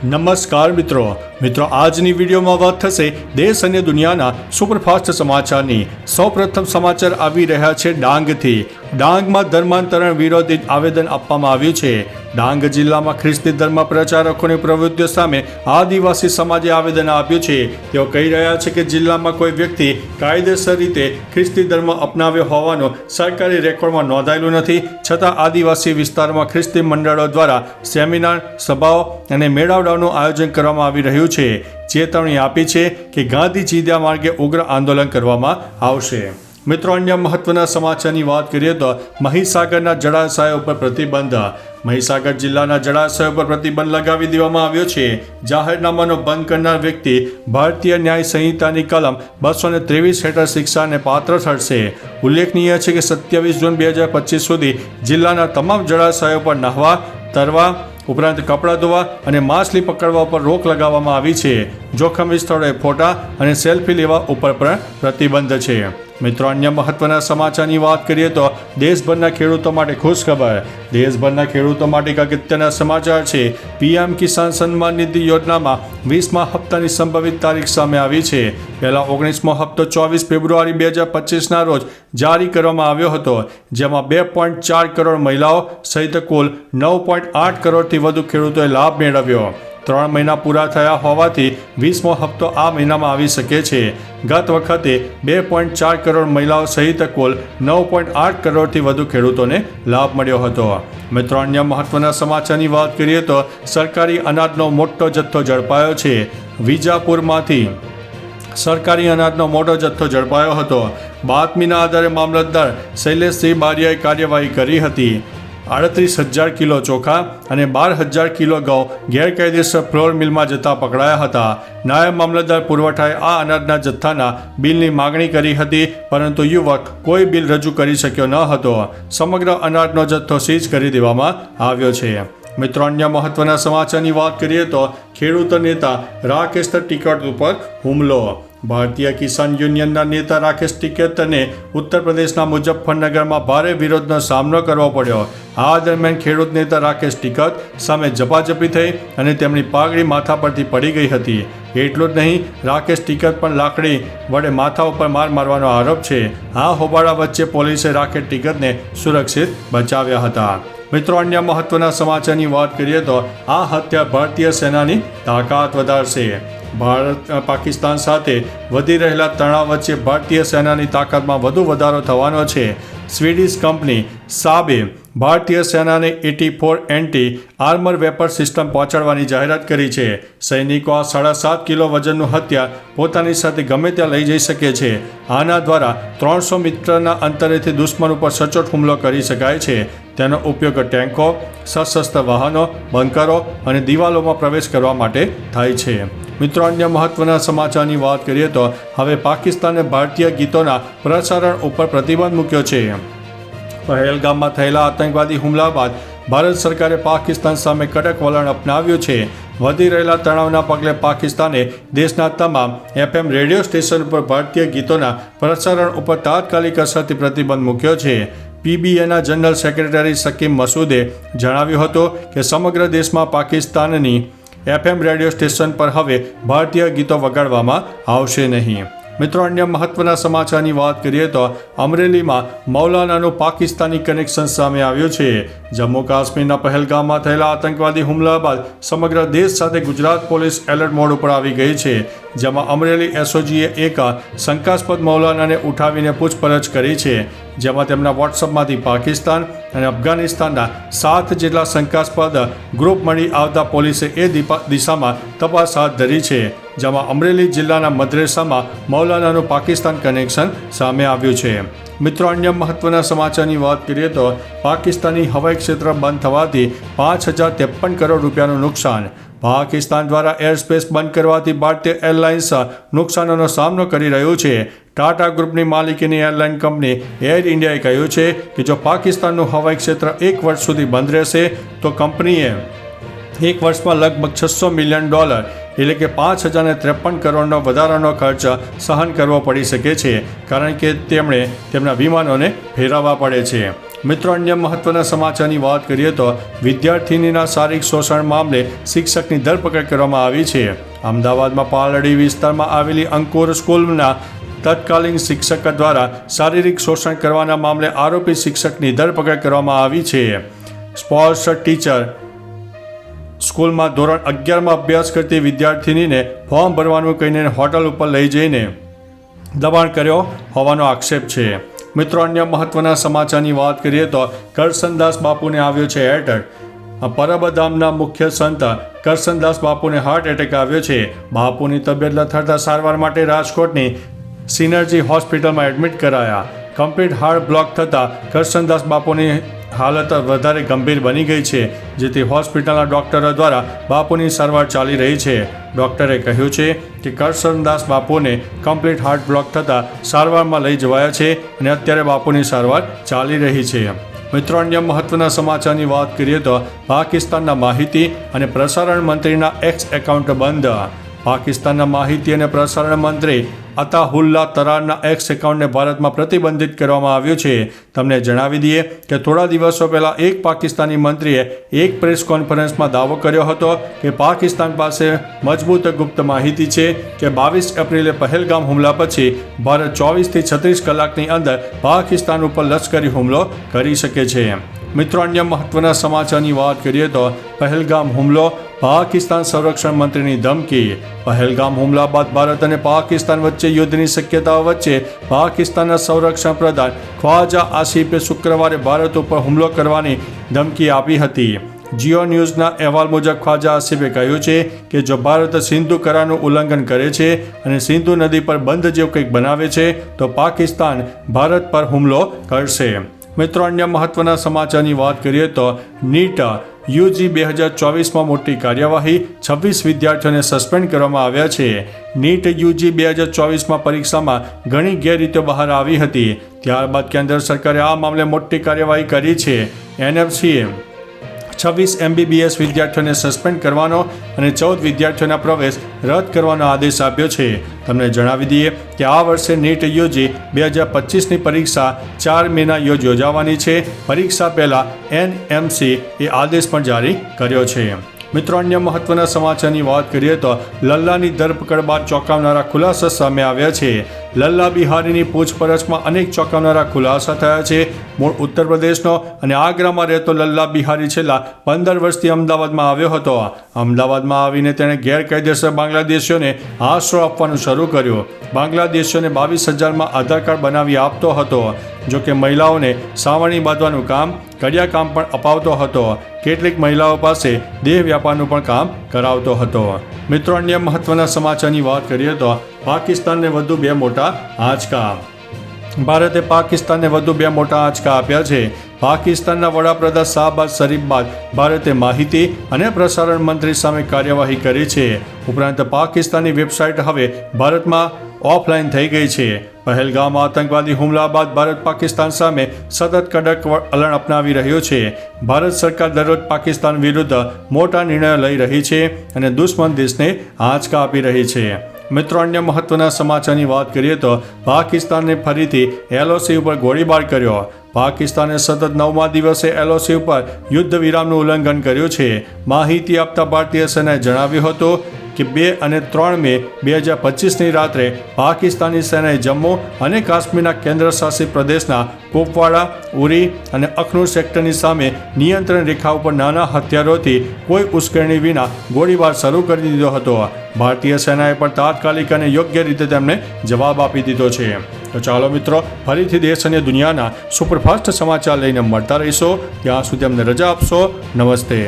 નમસ્કાર મિત્રો આજની વિડીયોમાં વાત થશે દેશ અને દુનિયાના સુપરફાસ્ટ સમાચારની। સૌપ્રથમ સમાચાર આવી રહ્યા છે ડાંગથી। ડાંગમાં ધર્માંતરણ વિરોધી આવેદન આપવામાં આવ્યું છે। ડાંગ જિલ્લામાં ખ્રિસ્તી ધર્મ પ્રચારકોની પ્રવૃત્તિઓ સામે આદિવાસી સમાજે આવેદન આપ્યું છે। તેઓ કહી રહ્યા છે કે જિલ્લામાં કોઈ વ્યક્તિ કાયદેસર રીતે ખ્રિસ્તી ધર્મ અપનાવ્યો હોવાનું સરકારી રેકોર્ડમાં નોંધાયેલું નથી, છતાં આદિવાસી વિસ્તારોમાં ખ્રિસ્તી મંડળો દ્વારા સેમિનાર, સભાઓ અને મેળાવડાઓનું આયોજન કરવામાં આવી રહ્યું છે। ચેતવણી આપી છે કે ગાંધી ચીધ્યા માર્ગે ઉગ્ર આંદોલન કરવામાં આવશે। મિત્રો, અન્ય મહત્વના સમાચારની વાત કરીએ તો મહીસાગરના જળાશયો પર પ્રતિબંધ। મહીસાગર જિલ્લાના જળાશયો પર પ્રતિબંધ લગાવી દેવામાં આવ્યો છે। જાહેરનામાનો ભંગ કરનાર વ્યક્તિ ભારતીય ન્યાય સંહિતાની કલમ 223 હેઠળ શિક્ષાને પાત્ર ઠરશે। ઉલ્લેખનીય છે કે 27 જૂન 2025 સુધી જિલ્લાના તમામ જળાશયો પર નહાવા, તરવા ઉપરાંત કપડાં ધોવા અને માછલી પકડવા ઉપર રોક લગાવવામાં આવી છે। જોખમી સ્થળોએ ફોટા અને સેલ્ફી લેવા ઉપર પણ પ્રતિબંધ છે। મિત્રો, અન્ય મહત્વના સમાચારની વાત કરીએ તો દેશભરના ખેડૂતો માટે ખુશખબર। દેશભરના ખેડૂતો માટે અગત્યના સમાચાર છે। પીએમ કિસાન સન્માન નિધિ યોજનામાં 20મા હપ્તાની સંભવિત તારીખ સામે આવી છે। પહેલા 19મો હપ્તો 24 ફેબ્રુઆરી 2025ના રોજ જારી કરવામાં આવ્યો હતો, જેમાં 2.4 કરોડ મહિલાઓ સહિત કુલ 9.8 કરોડથી વધુ ખેડૂતોએ લાભ મેળવ્યો। 3 મહિના પૂરા થયા હોવાથી 20મો હપ્તો આ મહિનામાં આવી શકે છે। ગત વખતે 2.4 કરોડ મહિલાઓ સહિત કુલ 9.8 કરોડથી વધુ ખેડૂતોને લાભ મળ્યો હતો। મિત્રો, અન્ય મહત્વના સમાચારની વાત કરીએ તો સરકારી અનાજનો મોટો જથ્થો ઝડપાયો છે। વિજાપુરમાંથી સરકારી અનાજનો મોટો જથ્થો ઝડપાયો હતો। બાતમીના આધારે મામલતદાર શૈલેષસિંહ બારિયાએ કાર્યવાહી કરી હતી। 38,000 કિલો ચોખા અને 12,000 કિલો ઘઉં ગેરકાયદેસર ફ્લોર મિલમાં જતા પકડાયા હતા। નાયબ મામલતદાર પુરવઠાએ આ અનાજના જથ્થાના બિલની માગણી કરી હતી, પરંતુ યુવક કોઈ બિલ રજૂ કરી શક્યો ન હતો। સમગ્ર અનાજનો જથ્થો સીઝ કરી દેવામાં આવ્યો છે। મિત્રો, અન્ય મહત્વના સમાચારની વાત કરીએ તો ખેડૂત નેતા રાકેશ ટિકૈત ઉપર હુમલો। ભારતીય કિસાન યુનિયનના નેતા રાકેશ ટિકૈતને ઉત્તર પ્રદેશના મુઝફ્ફરનગરમાં ભારે વિરોધનો સામનો કરવો પડ્યો। આ દરમિયાન ખેડૂત નેતા રાકેશ ટિકૈત સામે ઝપાઝપી થઈ અને તેમની પાઘડી માથા પરથી પડી ગઈ હતી। એટલું જ નહીં, રાકેશ ટિકૈત પણ લાકડી વડે માથા ઉપર માર મારવાનો આરોપ છે। આ હોબાળા વચ્ચે પોલીસે રાકેશ ટિકૈતને સુરક્ષિત બચાવ્યા હતા। મિત્રો, અન્ય મહત્વના સમાચારની વાત કરીએ તો આ હત્યા ભારતીય સેનાની તાકાત વધારશે। ભારત પાકિસ્તાન સાથે વધી રહેલા તણાવ વચ્ચે ભારતીય સેનાની તાકાતમાં વધુ વધારો થવાનો છે। સ્વીડિશ કંપની સાબે ભારતીય સેનાને 84 એન્ટી આર્મર વેપર સિસ્ટમ પહોંચાડવાની જાહેરાત કરી છે। સૈનિકો આ 7.5 કિલો વજનનું હથિયાર પોતાની સાથે ગમે ત્યાં લઈ જઈ શકે છે। આના દ્વારા 300 મીટરના અંતરેથી દુશ્મન ઉપર સચોટ હુમલો કરી શકાય છે। તેનો ઉપયોગ ટેન્કો, સશસ્ત્ર વાહનો, બંકરો અને દિવાલોમાં પ્રવેશ કરવા માટે થાય છે। મિત્રો, અન્ય મહત્વના સમાચારની વાત કરીએ તો હવે પાકિસ્તાને ભારતીય ગીતોના પ્રસારણ ઉપર પ્રતિબંધ મૂક્યો છે। પહેલગામમાં થયેલા આતંકવાદી હુમલા બાદ ભારત સરકારે પાકિસ્તાન સામે કડક વલણ અપનાવ્યું છે। વધી રહેલા તણાવના પગલે પાકિસ્તાને દેશના તમામ FM રેડિયો સ્ટેશન ઉપર ભારતીય ગીતોના પ્રસારણ ઉપર તાત્કાલિક અસરથી પ્રતિબંધ મૂક્યો છે। PBAના જનરલ સેક્રેટરી શકીમ મસૂદે જણાવ્યું હતું કે સમગ્ર દેશમાં પાકિસ્તાનની FM રેડિયો સ્ટેશન પર હવે ભારતીય ગીતો વગાડવામાં આવશે નહીં। મિત્રો, અન્ય મહત્વના સમાચારની વાત કરીએ તો અમરેલીમાં મૌલાનાનું પાકિસ્તાની કનેક્શન સામે આવ્યું છે। જમ્મુ કાશ્મીરના પહેલગામમાં થયેલા આતંકવાદી હુમલા બાદ સમગ્ર દેશ સાથે ગુજરાત પોલીસ એલર્ટ મોડ ઉપર આવી ગઈ છે, જેમાં અમરેલી SOGએ એક શંકાસ્પદ મૌલાનાને ઉઠાવીને પૂછપરછ કરી છે, જેમાં તેમના વોટ્સઅપમાંથી પાકિસ્તાન અને અફઘાનિસ્તાનના 7 જેટલા શંકાસ્પદ ગ્રુપ મળી આવતા પોલીસે એ દિશામાં તપાસ હાથ ધરી છે, જેમાં અમરેલી જિલ્લાના મદ્રેસામાં મૌલાનાનું પાકિસ્તાન કનેક્શન સામે આવ્યું છે। મિત્રો, અન્ય મહત્વના સમાચારની વાત કરીએ તો પાકિસ્તાની હવાઈ ક્ષેત્ર બંધ થવાથી 5,053 કરોડ રૂપિયાનું નુકસાન। પાકિસ્તાન દ્વારા એરસ્પેસ બંધ કરવાથી ભારતીય એરલાઇન્સ નુકસાનોનો સામનો કરી રહ્યું છે। ટાટા ગ્રુપની માલિકીની એરલાઇન કંપની એર ઇન્ડિયાએ કહ્યું છે કે જો પાકિસ્તાનનું હવાઈ ક્ષેત્ર 1 વર્ષ સુધી બંધ રહેશે તો કંપનીએ 1 વર્ષમાં લગભગ $600 મિલિયન એટલે કે 5,053 કરોડનો વધારાનો ખર્ચ સહન કરવો પડી શકે છે, કારણ કે તેમણે તેમના વિમાનોને ફેરવવા પડે છે। મિત્રો, અન્ય મહત્વના સમાચારની વાત કરીએ તો વિદ્યાર્થીનીના શારીરિક શોષણ મામલે શિક્ષકની ધરપકડ કરવામાં આવી છે. અમદાવાદમાં પાલડી વિસ્તારમાં આવેલી અંકુર સ્કૂલના તત્કાલીન શિક્ષક દ્વારા શારીરિક શોષણ કરવાના મામલે આરોપી શિક્ષકની ધરપકડ કરવામાં આવી છે. સ્પોર્ટ્સ ટીચર સ્કૂલમાં ધોરણ 11માં અભ્યાસ કરતી વિદ્યાર્થીનીને ફોર્મ ભરવાનું કહીને હોટલ ઉપર લઈ જઈને દબાણ કર્યો હોવાનો આક્ષેપ છે. મિત્રો, અન્ય મહત્વના સમાચારની વાત કરીએ તો કરસનદાસ બાપુને આવ્યો છે એટેક. પરબધામના મુખ્ય સંત કરસનદાસ બાપુને હાર્ટ એટેક આવ્યો છે. બાપુની તબિયત લથડતા સારવાર માટે રાજકોટની સિનર્જી હોસ્પિટલમાં એડમિટ કરાયા. કમ્પ્લીટ હાર્ટ બ્લોક થતાં કરસનદાસ બાપુની હાલત વધારે ગંભીર બની ગઈ છે, જેથી હોસ્પિટલના ડોક્ટરો દ્વારા બાપુની સારવાર ચાલી રહી છે. ડોક્ટરે કહ્યું છે કે કરસનદાસ બાપુને કમ્પ્લીટ હાર્ટ બ્લોક થતાં સારવારમાં લઈ જવાયા છે અને અત્યારે બાપુની સારવાર ચાલી રહી છે. મિત્રો, અન્ય મહત્વના સમાચારની વાત કરીએ તો પાકિસ્તાનના માહિતી અને પ્રસારણ મંત્રીના એક્સ એકાઉન્ટ બંધ. પાકિસ્તાનના માહિતી અને પ્રસારણ મંત્રી અતાહુલ્લા તરારના એક્સ એકાઉન્ટને ભારતમાં પ્રતિબંધિત કરવામાં આવ્યું છે. તમને જણાવી દઈએ કે થોડા દિવસો પહેલાં એક પાકિસ્તાની મંત્રીએ એક પ્રેસ કોન્ફરન્સમાં દાવો કર્યો હતો કે પાકિસ્તાન પાસે મજબૂત ગુપ્ત માહિતી છે કે 22 એપ્રિલે પહેલગામ હુમલા પછી ભારત 24થી 36 કલાકની અંદર પાકિસ્તાન ઉપર લશ્કરી હુમલો કરી શકે છે. મિત્રો, અન્ય મહત્વના સમાચારની વાત કરીએ તો પહેલગામ હુમલો, પાકિસ્તાન સંરક્ષણ મંત્રીની ધમકી. પહેલગામ હુમલા બાદ ભારત અને પાકિસ્તાન વચ્ચે યુદ્ધની શક્યતાઓ વચ્ચે પાકિસ્તાનના સંરક્ષણ પ્રધાન ખ્વાજા આસિફે શુક્રવારે ભારત ઉપર હુમલો કરવાની ધમકી આપી હતી. જીઓ ન્યૂઝના અહેવાલ મુજબ ખ્વાજા આસિફે કહ્યું છે કે જો ભારત સિંધુ કરારનું ઉલ્લંઘન કરે છે અને સિંધુ નદી પર બંધ જેવું કંઈક બનાવે છે તો પાકિસ્તાન ભારત પર હુમલો કરશે. મિત્રો, અન્ય મહત્વના સમાચારની વાત કરીએ તો નીટ યુજી 2024માં મોટી કાર્યવાહી, 26 વિદ્યાર્થીઓને સસ્પેન્ડ કરવામાં આવ્યા છે. નીટ યુજી 2024માં પરીક્ષામાં ઘણી ગેરરીતિઓ બહાર આવી હતી. ત્યારબાદ કેન્દ્ર સરકારે આ મામલે મોટી કાર્યવાહી કરી છે. એનએફસીએ 26 MBBS વિદ્યાર્થીઓને સસ્પેન્ડ કરવાનો અને 14 વિદ્યાર્થીઓના પ્રવેશ રદ કરવાનો આદેશ આપ્યો છે. તમને જણાવી દઈએ કે આ વર્ષે નીટ યુજી 2025ની પરીક્ષા 4 મેના યોજાવાની છે. પરીક્ષા પહેલાં NMC એ આદેશ પણ જારી કર્યો છે. મિત્રો, અન્ય મહત્વના સમાચારની વાત કરીએ તો લલ્લાની ધરપકડ બાદ ચોંકાવનારા ખુલાસા સામે આવ્યા છે. લલ્લા બિહારીની પૂછપરછમાં અનેક ચોંકાવનારા ખુલાસા થયા છે. મૂળ ઉત્તર પ્રદેશનો અને આગ્રામાં રહેતો લલ્લા બિહારી છેલ્લા 15 વર્ષથી અમદાવાદમાં આવ્યો હતો. અમદાવાદમાં આવીને તેણે ગેરકાયદેસર બાંગ્લાદેશીઓને આશરો આપવાનું શરૂ કર્યું. બાંગ્લાદેશીઓને 22,000માં આધાર કાર્ડ બનાવી આપતો હતો. જો કે મહિલાઓને સાવરણી બાંધવાનું કામ, કડિયા કામ પણ અપાવતો હતો. કેટલીક મહિલાઓ પાસે દેહ વ્યાપારનું પણ કામ કરાવતો હતો. મિત્રો, અન્ય મહત્વના સમાચારની વાત કરીએ તો પાકિસ્તાનને વધુ 2 મોટા આંચકા. ભારતે પાકિસ્તાનને વધુ 2 મોટા આંચકા આપ્યા છે. પાકિસ્તાનના વડાપ્રધાન શાહબાઝ શરીફ બાદ ભારતે માહિતી અને પ્રસારણ મંત્રી સામે કાર્યવાહી કરી છે. ઉપરાંત પાકિસ્તાનની વેબસાઇટ હવે ભારતમાં ઓફલાઈન થઈ ગઈ છે. પહેલગામ આતંકવાદી હુમલા બાદ ભારત પાકિસ્તાન સામે સતત કડક વલણ અપનાવી રહ્યું છે. ભારત સરકાર દરરોજ પાકિસ્તાન વિરુદ્ધ મોટા નિર્ણયો લઈ રહી છે અને દુશ્મન દેશને આંચકા આપી રહી છે. મિત્રો, અન્ય મહત્વના સમાચારની વાત કરીએ તો પાકિસ્તાને ફરીથી LOC ઉપર ગોળીબાર કર્યો. પાકિસ્તાને સતત 9મા દિવસે LOC ઉપર યુદ્ધ વિરામનું ઉલ્લંઘન કર્યું છે. માહિતી આપતા ભારતીય સેનાએ જણાવ્યું હતું કે 2 અને 3 મે 2025ની રાત્રે પાકિસ્તાની સેનાએ જમ્મુ અને કાશ્મીરના કેન્દ્રશાસિત પ્રદેશના કુપવાડા, ઉરી અને અખનૂર સેક્ટરની સામે નિયંત્રણ રેખા ઉપર નાના હથિયારોથી કોઈ ઉશ્કેરણી વિના ગોળીબાર શરૂ કરી દીધો હતો. ભારતીય સેનાએ પણ તાત્કાલિક અને યોગ્ય રીતે તેમને જવાબ આપી દીધો છે. તો ચાલો મિત્રો, ફરીથી દેશ અને દુનિયાના સુપરફાસ્ટ સમાચાર લઈને મળતા રહીશો. ત્યાં સુધી અમને રજા આપશો. નમસ્તે.